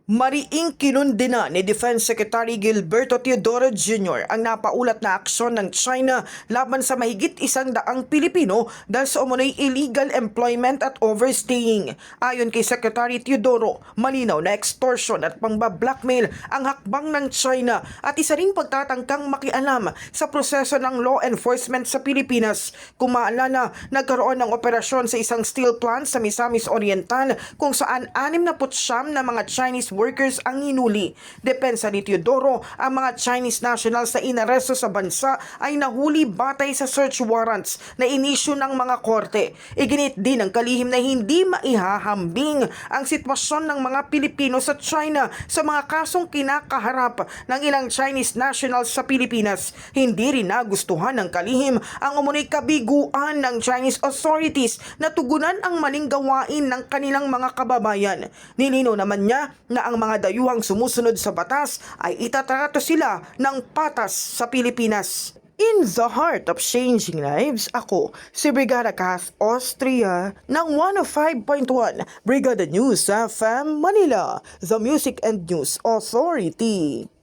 Mariing kinundi na ni Defense Secretary Gilberto Teodoro Jr. ang napaulat na aksyon ng China laban sa mahigit 100 Pilipino dahil sa umunoy illegal employment at overstaying. Ayon kay Secretary Teodoro, malinaw na extortion at pangbablackmail ang hakbang ng China at isa ring pagtatangkang makialam sa proseso ng law enforcement sa Pilipinas. Kung maalala, nagkaroon ng operasyon sa isang steel plant sa Misamis Oriental kung saan 69 na mga Chinese workers ang hinuli. Depensa ni Teodoro, ang mga Chinese nationals na inaresto sa bansa ay nahuli batay sa search warrants na inisyu ng mga korte. Iginit din ng kalihim na hindi maihahambing ang sitwasyon ng mga Pilipino sa China sa mga kasong kinakaharap ng ilang Chinese nationals sa Pilipinas. Hindi rin nagustuhan ng kalihim ang umunoy kabiguan ng Chinese authorities na tugunan ang maling gawain ng kanilang mga kababayan. Nilino naman niya na ang mga dayuhang sumusunod sa batas ay itatrato sila ng patas sa Pilipinas. In the heart of changing lives, ako si Brigada Kath Austria ng 105.1 Brigada News FM Manila, the Music and News Authority.